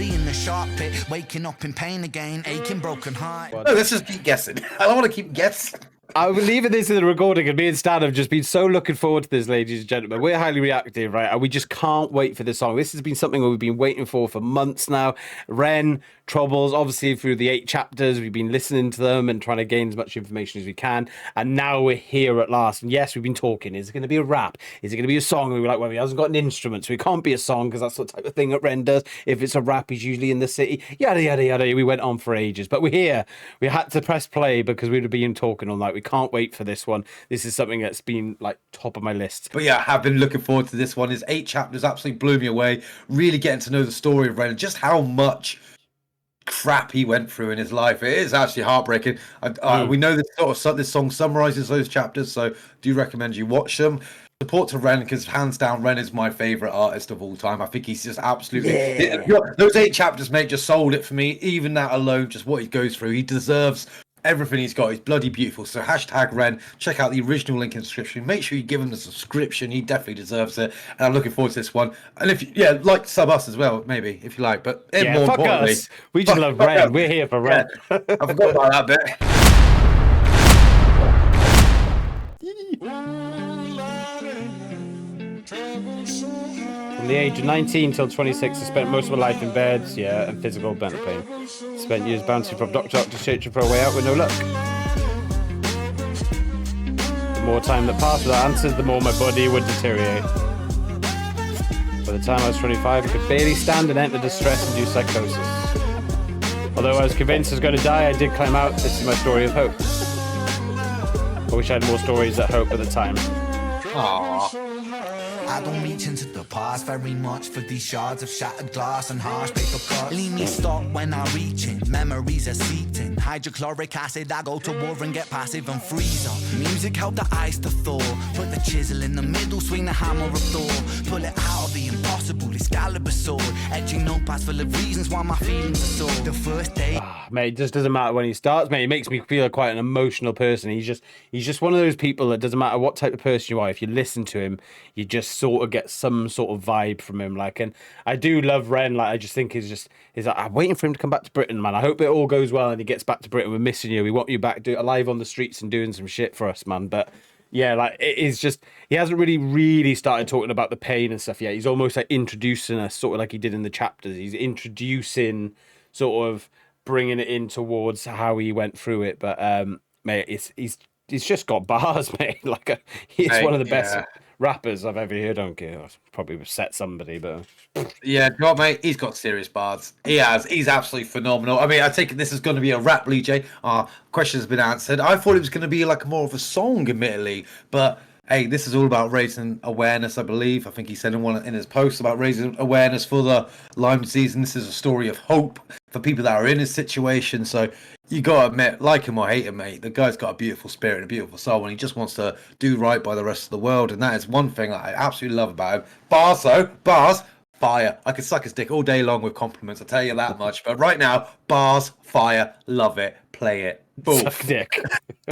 body in the shark pit, waking up in pain again, aching, broken heart. No, let's just keep guessing. I don't want to keep guessing. I will leave this in the recording, and me and Stan have just been so looking forward to this, ladies and gentlemen. We're highly reactive, right? And we just can't wait for this song. This has been something we've been waiting for months now. Ren, Troubles, obviously through the 8 chapters, we've been listening to them and trying to gain as much information as we can. And now we're here at last. And yes, we've been talking. Is it going to be a rap? Is it going to be a song? And we were like, well, he hasn't got an instrument, so it can't be a song because that's the type of thing that Ren does. If it's a rap, he's usually in the city. Yada, yada, yada. We went on for ages. But we're here. We had to press play because we'd have been talking all night. We can't wait for this one. This is something that's been like top of my list. But yeah, I have been looking forward to this one. His 8 chapters absolutely blew me away. Really getting to know the story of Ren and just how much crap he went through in his life. It is actually heartbreaking. We know this song summarizes those chapters, so do recommend you watch them. Support to Ren, because hands down Ren is my favorite artist of all time. I think he's just absolutely those 8 chapters, mate, just sold it for me. Even that alone, just what he goes through, he deserves everything he's got. He's bloody beautiful. So hashtag Ren, check out the original link in the description. Make sure you give him the subscription. He definitely deserves it. And I'm looking forward to this one. And if you like, sub us as well, maybe, if you like. But more fuck importantly, us. We just love Ren. Us. We're here for Ren. I forgot about that bit. From the age of 19 till 26, I spent most of my life in beds, and physical mental pain. Spent years bouncing from doctor to doctor, searching for a way out with no luck. The more time that passed without answers, the more my body would deteriorate. By the time I was 25, I could barely stand and enter distress-induced psychosis. Although I was convinced I was going to die, I did climb out. This is my story of hope. I wish I had more stories that hope at the time. Aww. I don't reach into the past very much for these shards of shattered glass and harsh paper cuts. Leave me stop when I reach in, memories are seeped in. Hydrochloric acid, I go to war and get passive and freeze up. Music help the ice to thaw. Put the chisel in the middle, swing the hammer of Thor. Pull it out of the impossible, Excalibur sword. Edging notepads full of reasons why my feelings are sore. The first day. Mate, it just doesn't matter when he starts, mate. It makes me feel like quite an emotional person. He's just one of those people that doesn't matter what type of person you are. If you listen to him, you just sort of get some sort of vibe from him. Like, and I do love Ren. Like, I just think he's like, I'm waiting for him to come back to Britain, man. I hope it all goes well and he gets back to Britain. We're missing you. We want you back alive on the streets and doing some shit for us, man. But yeah, like, it is just, he hasn't really started talking about the pain and stuff yet. He's almost like introducing us, sort of like he did in the chapters. He's introducing, sort of bringing it in towards how he went through it. But mate, he's just got bars, mate. Like, he's one of the best rappers I've ever heard. I don't care. I've probably upset somebody, but yeah, God, mate, he's got serious bars. He has. He's absolutely phenomenal. I mean, I take it this is going to be a rap, Lee Jaay. Our question has been answered. I thought it was going to be like more of a song, admittedly, but hey, this is all about raising awareness, I believe. I think he said in his post about raising awareness for the Lyme disease, and this is a story of hope for people that are in his situation. So you got to admit, like him or hate him, mate, the guy's got a beautiful spirit and a beautiful soul, and he just wants to do right by the rest of the world, and that is one thing that I absolutely love about him. Bars, fire. I could suck his dick all day long with compliments, I'll tell you that much. But right now, bars, fire, love it, play it. Boom. Suck dick.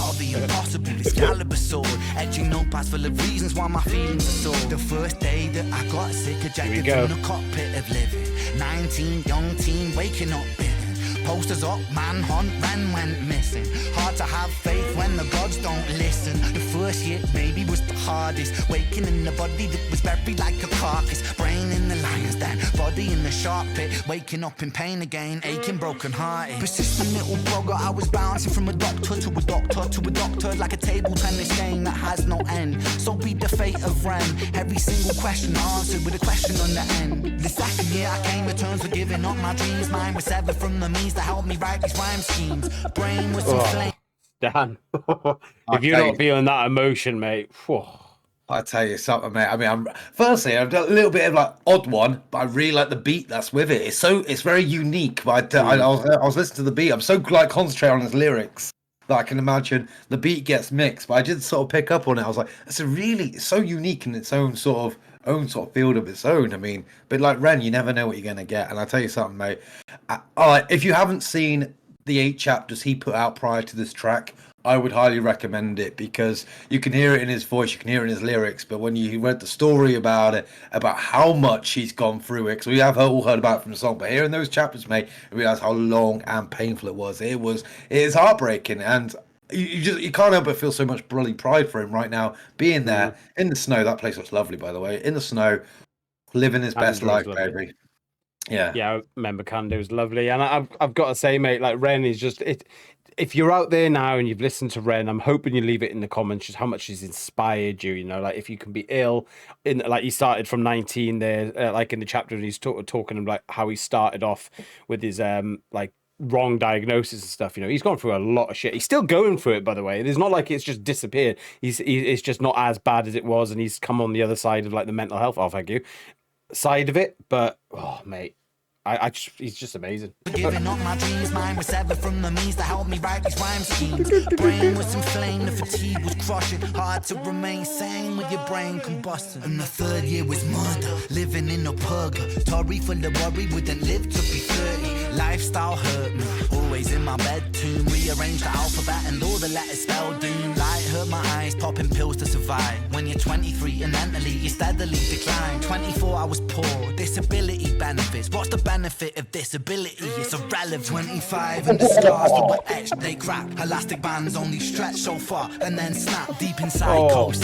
All the impossible, Excalibur sword. Edging notepads full of reasons why my feelings are sore. The first day that I got sick, ejected from the cockpit of living. 19, young teen, waking up bitten. Posters up, manhunt, Ren went missing. Hard to have faith when the gods don't listen. The first year maybe was the hardest. Waking in the body that was buried like a carcass. Brain in the lion's den, body in the shark pit. Waking up in pain again, aching, broken hearted. Persistent little blogger, I was bouncing from a doctor to a doctor to a doctor, like a table tennis game that has no end. So be the fate of Ren. Every single question answered with a question on the end. The second year I came to terms with giving up my dreams. Mine was severed from the means to help me write these rhyme schemes. Brain was inflamed. Dan, if you're not feeling that emotion, mate. I tell you something, mate. I mean, I'm a little bit of like odd one, but I really like the beat that's with it. It's very unique. But I was listening to the beat. I'm so like concentrating on his lyrics that I can imagine the beat gets mixed. But I did sort of pick up on it. I was like, it's so unique in its own sort of field of its own. I mean, but like Ren, you never know what you're gonna get. And I tell you something, mate. All right, if you haven't seen the 8 chapters he put out prior to this track, I would highly recommend it because you can hear it in his voice, you can hear it in his lyrics. But when you read the story about it, about how much he's gone through it, because we have all heard about it from the song, but hearing those chapters, mate, you realize how long and painful it was. It is heartbreaking, and you can't help but feel so much bloody pride for him right now, being there in the snow. That place looks lovely, by the way, in the snow, living his best life, baby. Yeah, I remember Kando's lovely, and I've got to say, mate, like Ren is just it. If you're out there now and you've listened to Ren, I'm hoping you leave it in the comments just how much he's inspired you. You know, like if you can be ill, in like he started from 19 there, like in the chapter, and he's talking like how he started off with his like wrong diagnosis and stuff. You know, he's gone through a lot of shit. He's still going through it, by the way. It's not like it's just disappeared. It's just not as bad as it was, and he's come on the other side of like the mental health. Oh, thank you. Side of it, but oh, mate. He's just amazing. Giving up my dreams, mine was severed from the means to help me write these rhyme schemes. Brain was inflamed, the fatigue was crushing. Hard to remain sane with your brain combusting. And the third year was murder, living in a purgatory full of worry. Wouldn't live to be 30. Lifestyle hurt me, always in my bed tune. Rearrange the alphabet and all the letters spell doom. Light hurt my eyes, popping pills to survive. When you're 23 and mentally you steadily decline. 24 I was poor, disability benefits. What's the benefit of disability? It's irrelevant. 25 and the scars that were etched, they crack. Elastic bands only stretch so far and then snap deep in psychosis.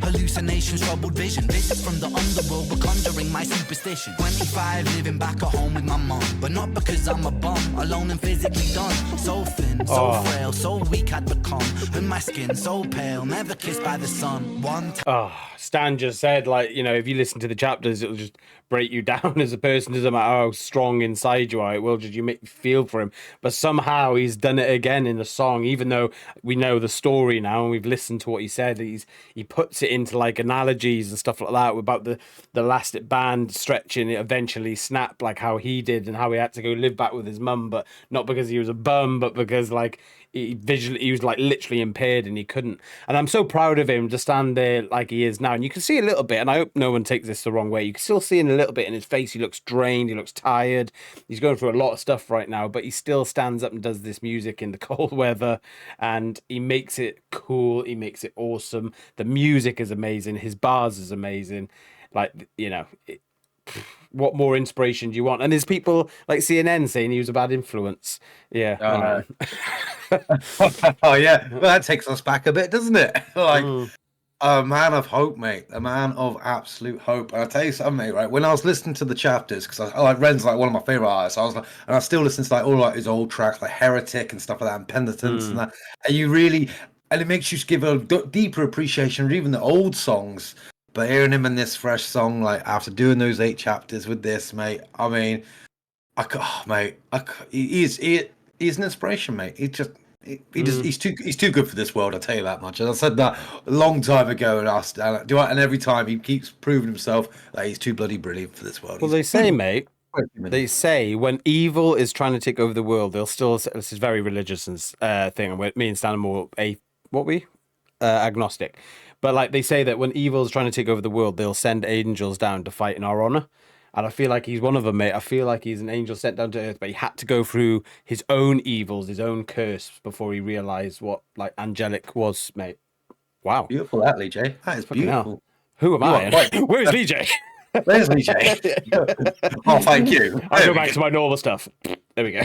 Hallucinations, troubled vision. Visits from the underworld were conjuring my superstition. 25 living back at home with my mum, but not because I'm a bum, alone and physically done. So thin, so frail, so weak I'd become. And my skin so pale, never kissed by the sun. One time. Stan just said, like, you know, if you listen to the chapters, it'll just break you down as a person. Doesn't matter how strong inside you are, it will just, you make you feel for him. But somehow he's done it again in the song, even though we know the story now and we've listened to what he said. He puts it into like analogies and stuff like that about the elastic band stretching, it eventually snapped, like how he did, and how he had to go live back with his mum, but not because he was a bum, but because like he was like literally impaired and he couldn't. And I'm so proud of him to stand there like he is now. And you can see a little bit, and I hope no one takes this the wrong way, you can still see in a little bit in his face, he looks drained, he looks tired, he's going through a lot of stuff right now, but he still stands up and does this music in the cold weather, and he makes it cool, he makes it awesome. The music is amazing, his bars is amazing. Like, you know, what more inspiration do you want? And there's people like CNN saying he was a bad influence. Yeah. Oh yeah, well, that takes us back a bit, doesn't it? Like a man of hope, mate, a man of absolute hope. And I'll tell you something, mate, right, when I was listening to the chapters, because I like Ren's like one of my favorite artists, I was like, and I still listen to like all like his old tracks like Heretic and stuff like that, and Penitence and that, and you really, and it makes you give a deeper appreciation of even the old songs. But hearing him in this fresh song, like after doing those 8 chapters with this, mate, I mean, he's an inspiration, mate. He's too good for this world. I'll tell you that much. And I said that a long time ago, and every time he keeps proving himself that he's too bloody brilliant for this world. Well, they say, mate, they say when evil is trying to take over the world, they'll still. This is very religious thing, and me and Stan are more agnostic. But like they say that when evil is trying to take over the world, they'll send angels down to fight in our honor. And I feel like he's one of them, mate. I feel like he's an angel sent down to earth, but he had to go through his own evils, his own curse, before he realized what like angelic was, mate. Wow. Beautiful, that, Lee Jaay. That is beautiful. Who am I? Where's Lee Jaay? Where's Lee Jaay? Oh, thank you. I'll go back to my normal stuff. There we go.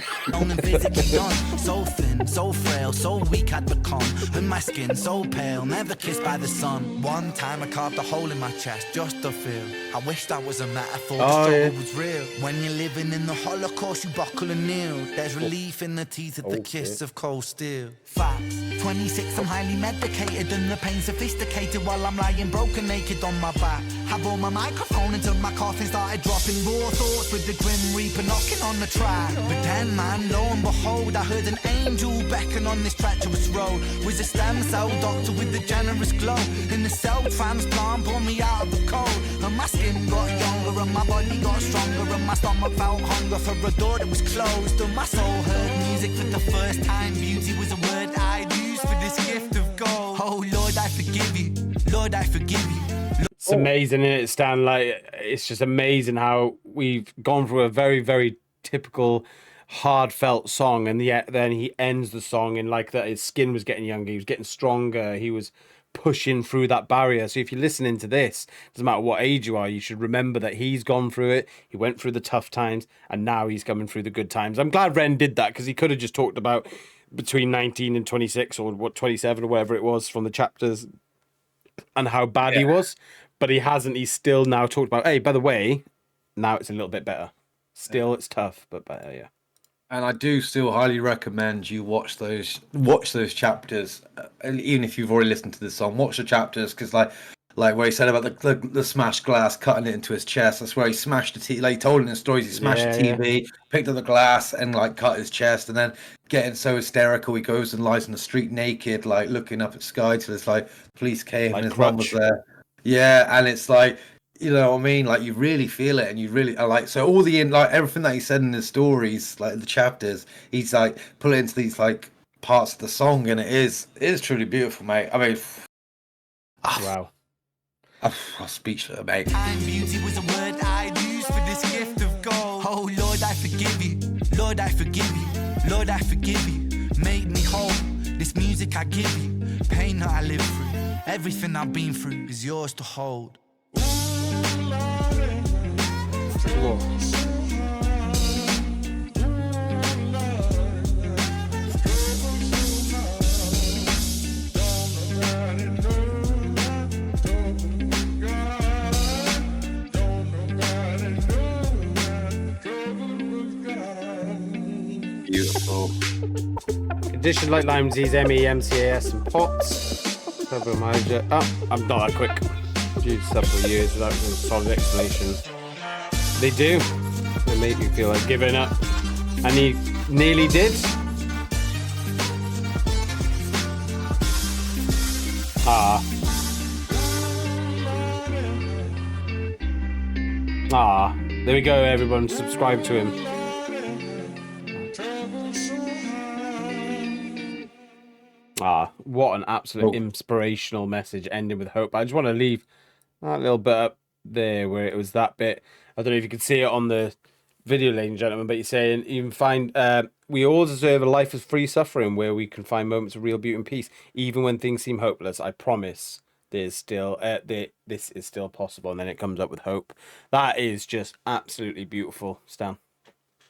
So thin, so frail, so weak I'd become. And my skin so pale, never kissed by the sun. One time I carved a hole in my chest just to feel. I wish that was a metaphor, the struggle was real. When you're living in the Holocaust, you buckle and kneel. There's relief in the teeth of the kiss of cold steel. Facts, 26, I'm highly medicated and the pain sophisticated while I'm lying broken naked on my back. Have on my microphone until my coffin started dropping raw thoughts with the grim reaper knocking on the track. But then, man, lo and behold, I heard an angel beckon on this treacherous road. Was a stem cell doctor with a generous glow. In the cell transplant, pulled me out of the cold. And my skin got younger and my body got stronger. And my stomach felt hunger for a door that was closed. And my soul heard music for the first time. Beauty was a word I'd use for this gift of gold. Oh, Lord, I forgive you. Lord, I forgive you. It's amazing, isn't it, Stan? Like, it's just amazing how we've gone through a very, very typical heartfelt song, and yet then he ends the song in like that his skin was getting younger, he was getting stronger, he was pushing through that barrier. So if you're listening to this, doesn't matter what age you are, you should remember that he's gone through it, he went through the tough times, and now he's coming through the good times. I'm glad Ren did that, because he could have just talked about between 19 and 26 or what 27 or whatever it was from the chapters and how bad he was, but he hasn't. He's still now talked about, hey, by the way, now it's a little bit better. Still it's tough, but better. Yeah. And I do still highly recommend you watch those chapters, even if you've already listened to the song. Watch the chapters, because like where he said about the smashed glass, cutting it into his chest. That's where he smashed the TV. Like he told in the stories, he smashed the TV, picked up the glass, and like cut his chest. And then getting so hysterical, he goes and lies in the street naked, like looking up at sky till it's like police came Like and his mum was there. Yeah, and it's like, you know what I mean? Like you really feel it, and you really are like, so all the like everything that he said in the stories, like the chapters, he's like put it into these like parts of the song, and it is truly beautiful, mate. I mean, Wow. I'm speechless, mate. And beauty was a word I'd use for this gift of gold. Oh Lord, I forgive you. Lord, I forgive you. Lord, I forgive you. Make me whole. This music I give you. Pain that I live through. Everything I've been through is yours to hold. Whoa. Beautiful. Conditioned like lime disease, ME, MCAS, and POTS. I'm not that quick. Due to several years without a solid explanation. They do. They make you feel like giving up. And he nearly did. There we go, everyone. Subscribe to him. What an absolute inspirational message, ending with hope. I just want to leave that little bit up there where it was that bit. I don't know if you can see it on the video, ladies and gentlemen, but you're saying even find we all deserve a life of free suffering where we can find moments of real beauty and peace, even when things seem hopeless. I promise there's still this is still possible. And then it comes up with hope. That is just absolutely beautiful, Stan.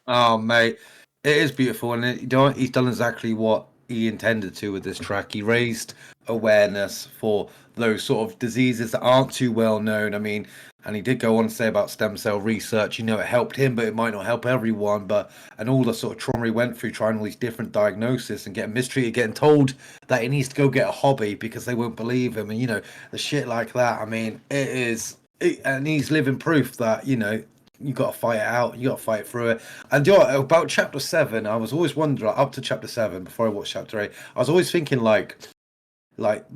Oh, mate, it is beautiful, and he's done exactly what he intended to with this track. He raised awareness for those sort of diseases that aren't too well known. I mean, and he did go on to say about stem cell research, you know, it helped him, but it might not help everyone. And all the sort of trauma he went through trying all these different diagnoses and getting mistreated, getting told that he needs to go get a hobby because they won't believe him, and you know, the shit like that. I mean, and he's living proof that, you know, you got to fight it out. You got to fight through it. And you know, about chapter 7, I was always wondering, up to chapter 7, before I watched chapter 8, I was always thinking like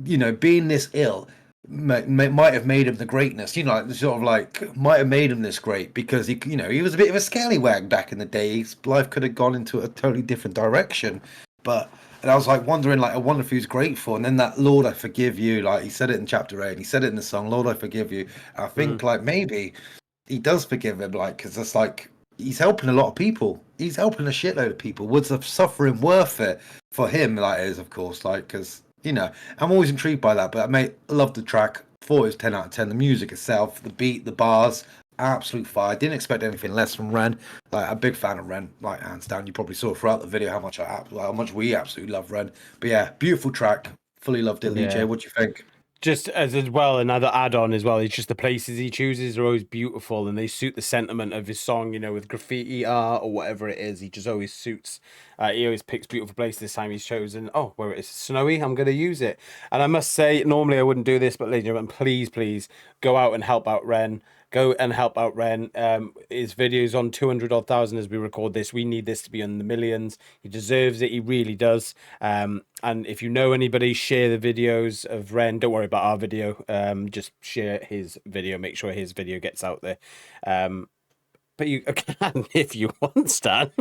you know, being this ill might have made him the greatness. You know, like, sort of like might have made him this great because he, you know, he was a bit of a scallywag back in the day. His life could have gone into a totally different direction. And I was like wondering, like, I wonder if he was grateful. And then that Lord, I forgive you, like he said it in chapter 8, and he said it in the song, Lord, I forgive you. And I think like maybe he does forgive him, like, because it's like he's helping a lot of people. He's helping a shitload of people. Was the suffering worth it for him? That is, of course, like, because, you know, I'm always intrigued by that. But I love the track. Thought it was 10 out of 10. The music itself, the beat, the bars, absolute fire. Didn't expect anything less from Ren. Like, a big fan of Ren, like hands down. You probably saw throughout the video how much we absolutely love Ren. But yeah, beautiful track. Fully loved it. Lee Jaay, what do you think? Just as well, another add-on as well, it's just the places he chooses are always beautiful and they suit the sentiment of his song, you know, with graffiti art or whatever it is. He just always suits, he always picks beautiful places. This time he's chosen, where it is snowy, I'm going to use it. And I must say, normally I wouldn't do this, but ladies and gentlemen, please go out and help out Ren. Go and help out Ren. His video's on 200,000 as we record this. We need this to be in the millions. He deserves it. He really does. And if you know anybody, share the videos of Ren. Don't worry about our video. Just share his video. Make sure his video gets out there. But you can if you want, Stan.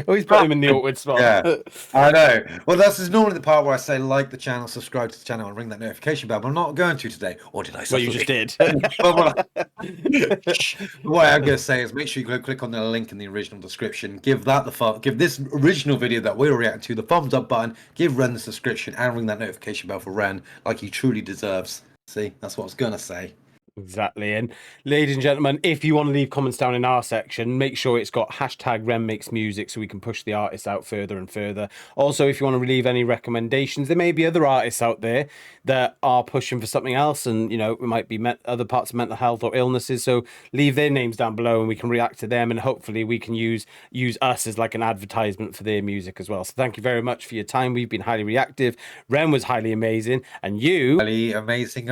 Always put him in the awkward spot. Yeah, I know. Well, this is normally the part where I say like the channel, subscribe to the channel, and ring that notification bell. But I'm not going to today. Or did I say? Well, you just did. What I'm going to say is make sure you go click on the link in the original description. Give this original video that we're reacting to the thumbs up button. Give Ren the subscription and ring that notification bell for Ren like he truly deserves. See, that's what I was going to say. Exactly. And ladies and gentlemen, if you want to leave comments down in our section, make sure it's got hashtag Rem Makes Music so we can push the artists out further and further. Also, if you want to leave any recommendations, there may be other artists out there that are pushing for something else, and you know, it might be other parts of mental health or illnesses. So leave their names down below and we can react to them, and hopefully we can use us as like an advertisement for their music as well. So thank you very much for your time. We've been highly reactive. Rem was highly amazing, and you Highly amazing.